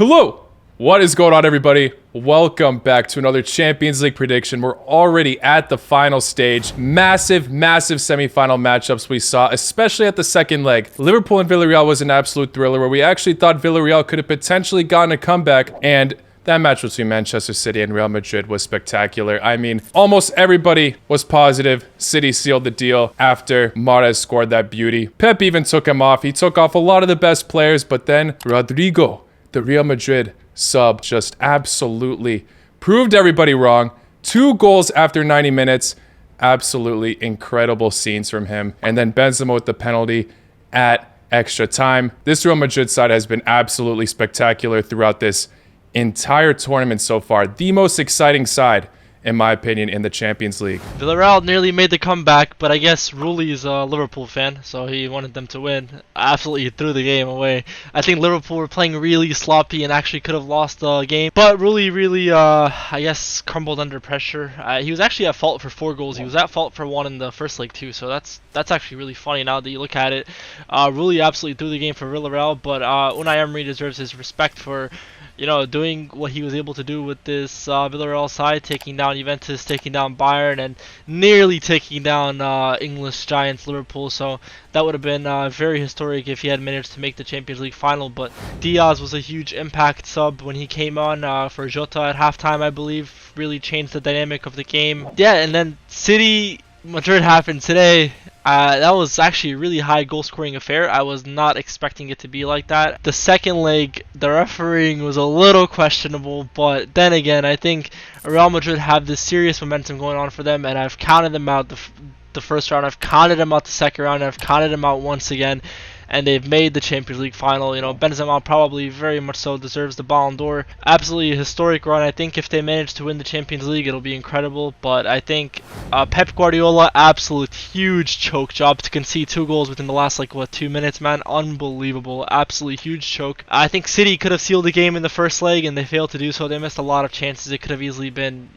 Hello! What is going on, everybody? Welcome back to another Champions League prediction. We're already at the final stage. Massive semifinal matchups we saw, especially at the second leg. Liverpool and Villarreal was an absolute thriller where we actually thought Villarreal could have potentially gotten a comeback, and that match between Manchester City and Real Madrid was spectacular. I mean, almost everybody was positive City sealed the deal after Mahrez scored that beauty. Pep even took him off. He took off a lot of the best players, but then Rodrigo, the Real Madrid sub, just absolutely proved everybody wrong. 2 goals after 90 minutes. Absolutely incredible scenes from him. And then Benzema with the penalty at extra time. This Real Madrid side has been absolutely spectacular throughout this entire tournament so far. The most exciting side, in my opinion, in the Champions League. Villarreal nearly made the comeback, but I guess Rulli is a Liverpool fan, so he wanted them to win. Absolutely threw the game away. I think Liverpool were playing really sloppy and actually could have lost the game, but Rulli really, I guess, crumbled under pressure. He was actually at fault for 4 goals. He was at fault for 1 in the first leg too, so that's actually really funny now that you look at it. Rulli absolutely threw the game for Villarreal, but Unai Emery deserves his respect for, you know, doing what he was able to do with this Villarreal side, taking down Juventus, taking down Bayern, and nearly taking down English giants Liverpool. So that would have been very historic if he had managed to make the Champions League final. But Diaz was a huge impact sub when he came on for Jota at halftime, I believe. Really changed the dynamic of the game. Yeah, and then City Madrid happened today. That was actually a really high goal scoring affair. I was not expecting it to be like that. The second leg, the refereeing was a little questionable, but then again, I think Real Madrid have this serious momentum going on for them, and I've counted them out the first round, I've counted them out the second round, and I've counted them out once again. And they've made the Champions League final. You know, Benzema probably very much so deserves the Ballon d'Or. Absolutely a historic run. I think if they manage to win the Champions League, it'll be incredible. But I think Pep Guardiola, absolute huge choke job to concede 2 goals within the last, 2 minutes, man. Unbelievable. Absolutely huge choke. I think City could have sealed the game in the first leg, and they failed to do so. They missed a lot of chances. It could have easily been,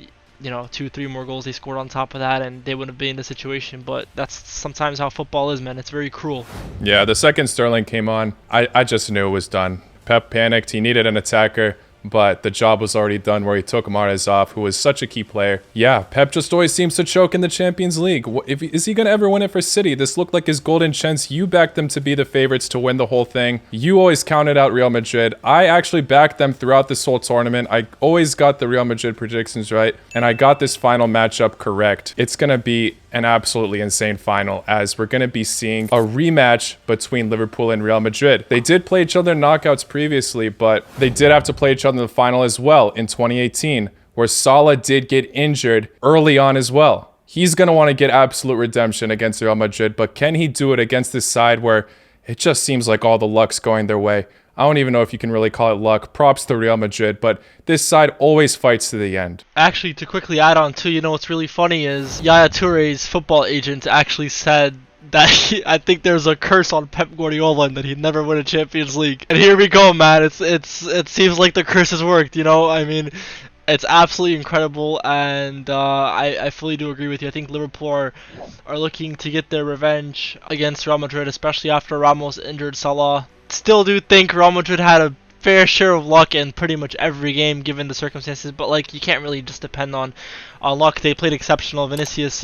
2-3 more goals they scored on top of that, and they wouldn't have been in the situation. But that's sometimes how football is, man. It's very cruel. Yeah, the second Sterling came on, I just knew it was done. Pep panicked. He needed an attacker, but the job was already done where he took Mahrez off, who was such a key player. Yeah, Pep just always seems to choke in the Champions League. Is he going to ever win it for City? This looked like his golden chance. You backed them to be the favorites to win the whole thing. You always counted out Real Madrid. I actually backed them throughout this whole tournament. I always got the Real Madrid predictions right, and I got this final matchup correct. It's going to be an absolutely insane final, as we're going to be seeing a rematch between Liverpool and Real Madrid. They did play each other in knockouts previously, but they did have to play each other in the final as well in 2018, where Salah did get injured early on as well. He's going to want to get absolute redemption against Real Madrid, but can he do it against this side where it just seems like all the luck's going their way? I don't even know if you can really call it luck. Props to Real Madrid, but this side always fights to the end. Actually, to quickly add on too, what's really funny is Yaya Touré's football agent actually said that I think there's a curse on Pep Guardiola and that he'd never win a Champions League. And here we go, man. It seems like the curse has worked. I mean, it's absolutely incredible, and I fully do agree with you. I think Liverpool are looking to get their revenge against Real Madrid, especially after Ramos injured Salah. Still do think Real Madrid had a fair share of luck in pretty much every game given the circumstances, but you can't really just depend on luck. They played exceptional. Vinicius,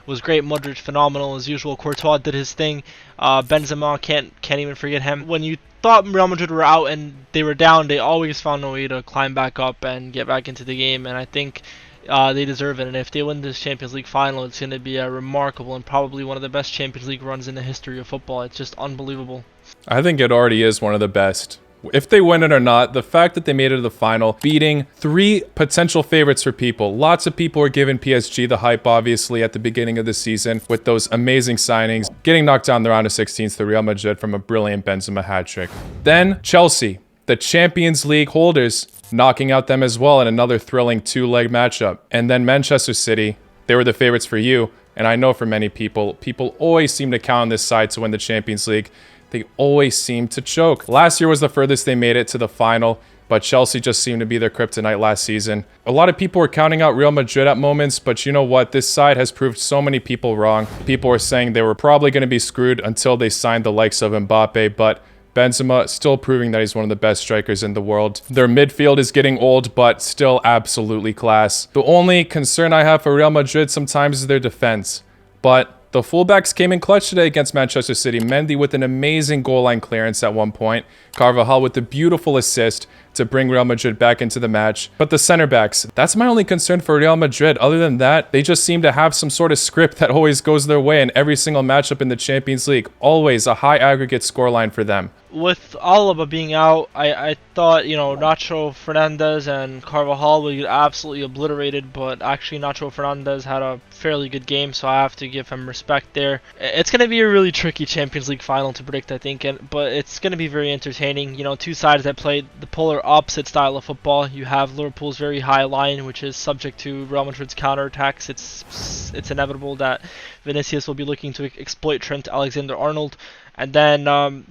was great. Modric, phenomenal as usual. Courtois did his thing. Benzema, can't even forget him. When you thought Real Madrid were out and they were down, they always found a way to climb back up and get back into the game, and I think they deserve it. And if they win this Champions League final, it's going to be a remarkable and probably one of the best Champions League runs in the history of football. It's just unbelievable. I think it already is one of the best. If they win it or not, the fact that they made it to the final, beating 3 potential favorites for people. Lots of people were giving PSG the hype, obviously, at the beginning of the season with those amazing signings, getting knocked down the round of 16 to Real Madrid from a brilliant Benzema hat-trick. Then Chelsea, the Champions League holders, knocking out them as well in another thrilling 2-leg matchup. And then Manchester City, they were the favorites for you. And I know for many people always seem to count on this side to win the Champions League. They always seem to choke. Last year was the furthest they made it to the final, but Chelsea just seemed to be their kryptonite last season. A lot of people were counting out Real Madrid at moments, but you know what? This side has proved so many people wrong. People were saying they were probably going to be screwed until they signed the likes of Mbappe, but Benzema still proving that he's one of the best strikers in the world. Their midfield is getting old, but still absolutely class. The only concern I have for Real Madrid sometimes is their defense. But the fullbacks came in clutch today against Manchester City. Mendy with an amazing goal line clearance at one point. Carvajal with a beautiful assist to bring Real Madrid back into the match. But the center backs, that's my only concern for Real Madrid. Other than that, they just seem to have some sort of script that always goes their way in every single matchup in the Champions League. Always a high aggregate scoreline for them. With Alaba being out, I thought, Nacho Fernandez and Carvajal would get absolutely obliterated, but actually Nacho Fernandez had a fairly good game, so I have to give him respect there. It's going to be a really tricky Champions League final to predict, I think, but it's going to be very entertaining. Two sides that play the polar opposite style of football. You have Liverpool's very high line, which is subject to Real Madrid's counterattacks. It's inevitable that Vinicius will be looking to exploit Trent Alexander-Arnold. And then,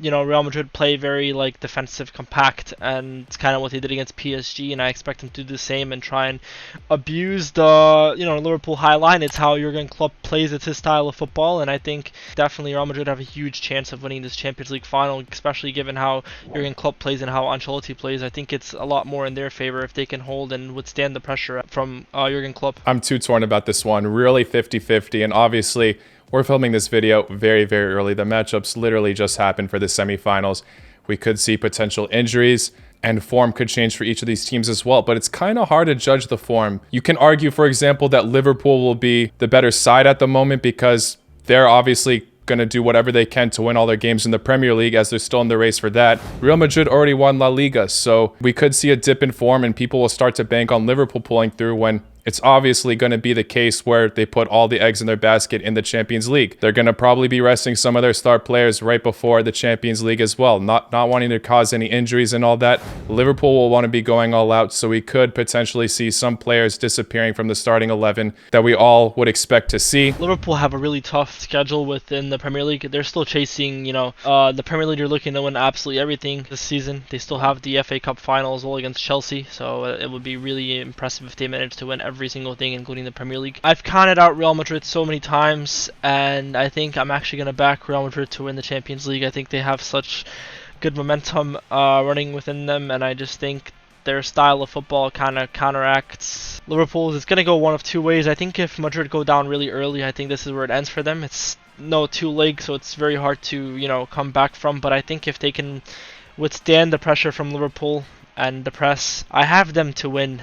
Real Madrid play very, defensive, compact, and it's kind of what they did against PSG, and I expect them to do the same and try and abuse the, Liverpool high line. It's how Jurgen Klopp plays. It's his style of football, and I think definitely Real Madrid have a huge chance of winning this Champions League final, especially given how Jurgen Klopp plays and how Ancelotti plays. I think it's a lot more in their favor if they can hold and withstand the pressure from Jurgen Klopp. I'm too torn about this one. Really 50-50, and obviously we're filming this video very, very early. The matchups literally just happened for the semifinals. We could see potential injuries, and form could change for each of these teams as well. But it's kind of hard to judge the form. You can argue, for example, that Liverpool will be the better side at the moment because they're obviously going to do whatever they can to win all their games in the Premier League as they're still in the race for that. Real Madrid already won La Liga, so we could see a dip in form and people will start to bank on Liverpool pulling through when it's obviously going to be the case where they put all the eggs in their basket in the Champions League. They're going to probably be resting some of their star players right before the Champions League as well, not wanting to cause any injuries and all that. Liverpool will want to be going all out, so we could potentially see some players disappearing from the starting 11 that we all would expect to see. Liverpool have a really tough schedule within the Premier League. They're still chasing, the Premier League. They're looking to win absolutely everything this season. They still have the FA Cup final as well against Chelsea, so it would be really impressive if they manage to win every single thing, including the Premier League. I've counted out Real Madrid so many times, and I think I'm actually going to back Real Madrid to win the Champions League. I think they have such good momentum running within them, and I just think their style of football kind of counteracts Liverpool's. It's going to go one of two ways. I think if Madrid go down really early, I think this is where it ends for them. It's no two legs, so it's very hard to, come back from, but I think if they can withstand the pressure from Liverpool and the press, I have them to win.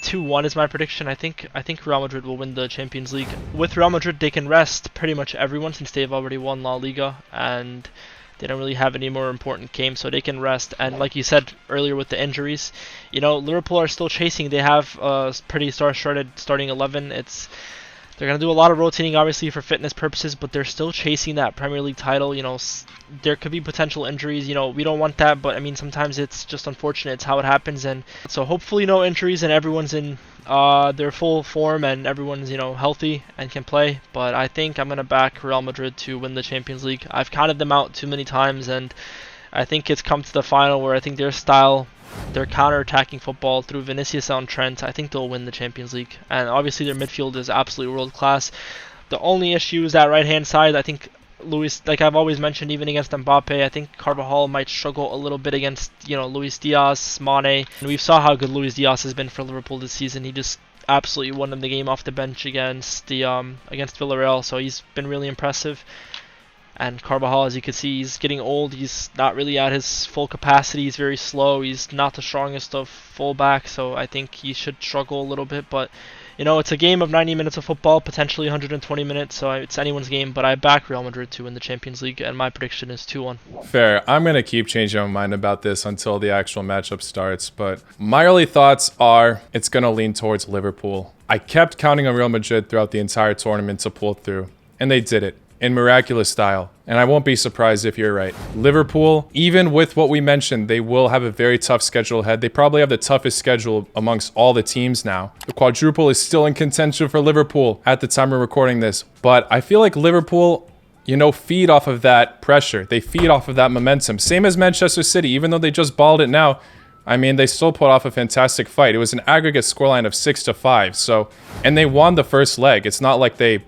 2-1 is my prediction. I think Real Madrid will win the Champions League. With Real Madrid, they can rest pretty much everyone since they've already won La Liga and they don't really have any more important games, so they can rest. And like you said earlier with the injuries, Liverpool are still chasing. They have a pretty star-studded starting 11. They're going to do a lot of rotating, obviously, for fitness purposes, but they're still chasing that Premier League title. There could be potential injuries. We don't want that, but, sometimes it's just unfortunate. It's how it happens. And so hopefully no injuries and everyone's in their full form and everyone's, healthy and can play. But I think I'm going to back Real Madrid to win the Champions League. I've counted them out too many times, and I think it's come to the final where I think their style, their counter-attacking football through Vinicius on Trent, I think they'll win the Champions League. And obviously their midfield is absolutely world-class. The only issue is that right-hand side. I think Luis, like I've always mentioned, even against Mbappe, I think Carvajal might struggle a little bit against, Luis Diaz, Mane. And we saw how good Luis Diaz has been for Liverpool this season. He just absolutely won them the game off the bench against Villarreal, so he's been really impressive. And Carvajal, as you can see, he's getting old. He's not really at his full capacity. He's very slow. He's not the strongest of fullbacks, so I think he should struggle a little bit. But, it's a game of 90 minutes of football, potentially 120 minutes, so it's anyone's game. But I back Real Madrid to win the Champions League, and my prediction is 2-1. Fair. I'm going to keep changing my mind about this until the actual matchup starts. But my early thoughts are it's going to lean towards Liverpool. I kept counting on Real Madrid throughout the entire tournament to pull through, and they did it in miraculous style. And I won't be surprised if you're right. Liverpool, even with what we mentioned, they will have a very tough schedule ahead. They probably have the toughest schedule amongst all the teams now. The quadruple is still in contention for Liverpool at the time we're recording this. But I feel like Liverpool, feed off of that pressure. They feed off of that momentum. Same as Manchester City, even though they just balled it now. They still put off a fantastic fight. It was an aggregate scoreline of 6-5. So, and they won the first leg. It's not like they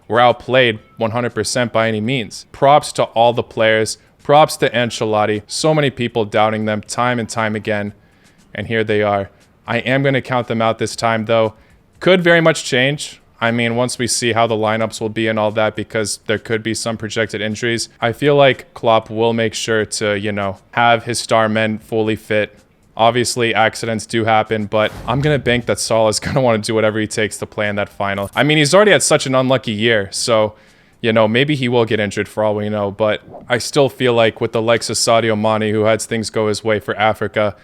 were outplayed 100% by any means. Props to all the players Props to Ancelotti. So many people doubting them time and time again. And here they are. I am going to count them out this time, though. Could very much change. I mean, once we see how the lineups will be and all that, because there could be some projected injuries, I feel like Klopp will make sure to, have his star men fully fit. Obviously, accidents do happen, but I'm going to bank that Salah is going to want to do whatever he takes to play in that final. I mean, he's already had such an unlucky year, so, maybe he will get injured for all we know, but I still feel like with the likes of Sadio Mane, who had things go his way for Africa,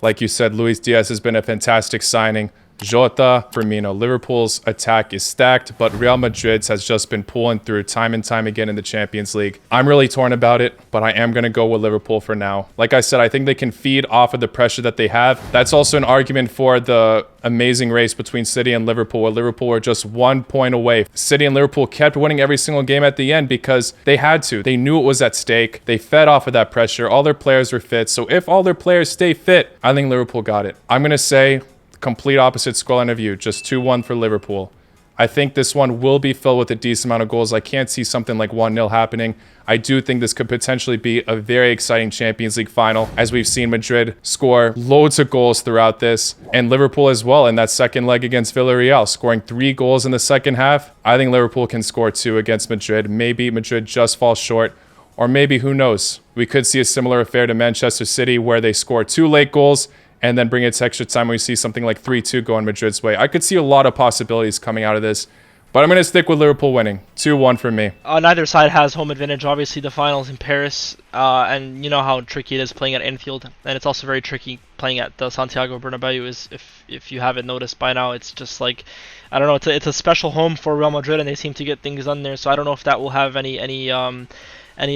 like you said, Luis Diaz has been a fantastic signing. Jota, Firmino. Liverpool's attack is stacked, but Real Madrid's has just been pulling through time and time again in the Champions League. I'm really torn about it, but I am going to go with Liverpool for now. Like I said, I think they can feed off of the pressure that they have. That's also an argument for the amazing race between City and Liverpool, where Liverpool were just 1 point away. City and Liverpool kept winning every single game at the end because they had to. They knew it was at stake. They fed off of that pressure. All their players were fit. So if all their players stay fit, I think Liverpool got it. I'm going to say complete opposite scoreline of you, just 2-1 for Liverpool. I think this one will be filled with a decent amount of goals. I can't see something like 1-0 happening. I do think this could potentially be a very exciting Champions League final, as we've seen Madrid score loads of goals throughout this, and Liverpool as well in that second leg against Villarreal, scoring 3 goals in the second half. I think Liverpool can score 2 against Madrid. Maybe Madrid just falls short, or maybe, who knows, we could see a similar affair to Manchester City where they score 2 late goals and then bring it to extra time when we see something like 3-2 going Madrid's way. I could see a lot of possibilities coming out of this, but I'm going to stick with Liverpool winning. 2-1 for me. Neither side has home advantage. Obviously, the finals in Paris, and you know how tricky it is playing at Anfield, and it's also very tricky playing at the Santiago Bernabeu. Is if you haven't noticed by now, it's just like, I don't know, it's a special home for Real Madrid, and they seem to get things done there. So I don't know if that will have any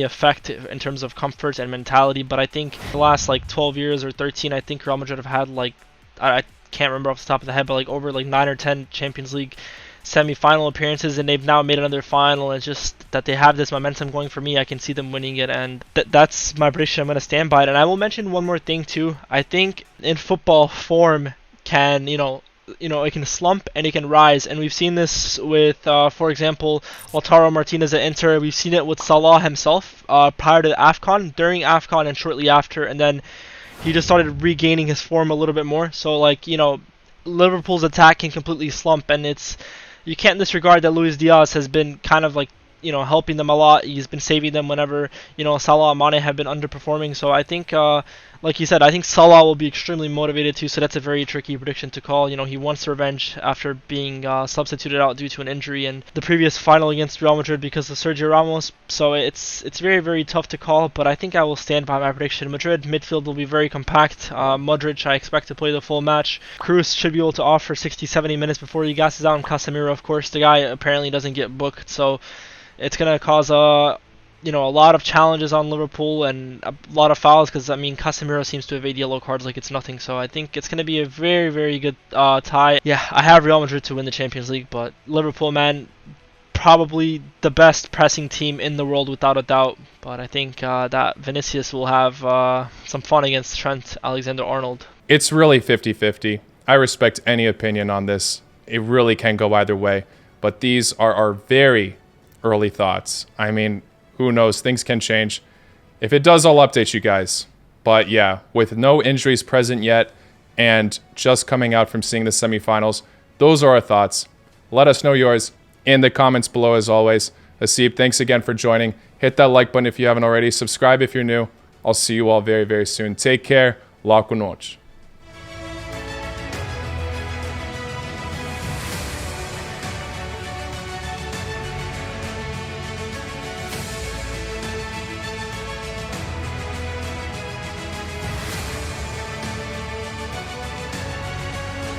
effect in terms of comfort and mentality, but I think the last 12 years or 13, I think Real Madrid have had I can't remember off the top of the head, but over 9 or 10 Champions League semi-final appearances, and they've now made another final. It's just that they have this momentum going. For me, I can see them winning it, and that's my prediction. I'm going to stand by it. And I will mention one more thing too. I think in football, form can it can slump and it can rise, and we've seen this with, for example, Lautaro Martinez at Inter. We've seen it with Salah himself prior to AFCON, during AFCON, and shortly after, and then he just started regaining his form a little bit more. So Liverpool's attack can completely slump, and you can't disregard that Luis Diaz has been kind of helping them a lot. He's been saving them whenever Salah and Mane have been underperforming. So I think, like you said, I think Salah will be extremely motivated too. So that's a very tricky prediction to call. He wants revenge after being substituted out due to an injury in the previous final against Real Madrid because of Sergio Ramos. So it's very, very tough to call. But I think I will stand by my prediction. Madrid midfield will be very compact. Modric, I expect to play the full match. Kroos should be able to offer 60-70 minutes before he gasses out. And Casemiro, of course, the guy apparently doesn't get booked. So it's going to cause a lot of challenges on Liverpool and a lot of fouls because, Casemiro seems to evade yellow cards like it's nothing. So I think it's going to be a very, very good tie. Yeah, I have Real Madrid to win the Champions League, but Liverpool, man, probably the best pressing team in the world without a doubt. But I think that Vinicius will have some fun against Trent Alexander-Arnold. It's really 50-50. I respect any opinion on this. It really can go either way. But these are our very early thoughts. Who knows? Things can change. If it does, I'll update you guys. But yeah, with no injuries present yet and just coming out from seeing the semifinals, those are our thoughts. Let us know yours in the comments below as always. Asib, thanks again for joining. Hit that like button if you haven't already. Subscribe if you're new. I'll see you all very, very soon. Take care. La con noche.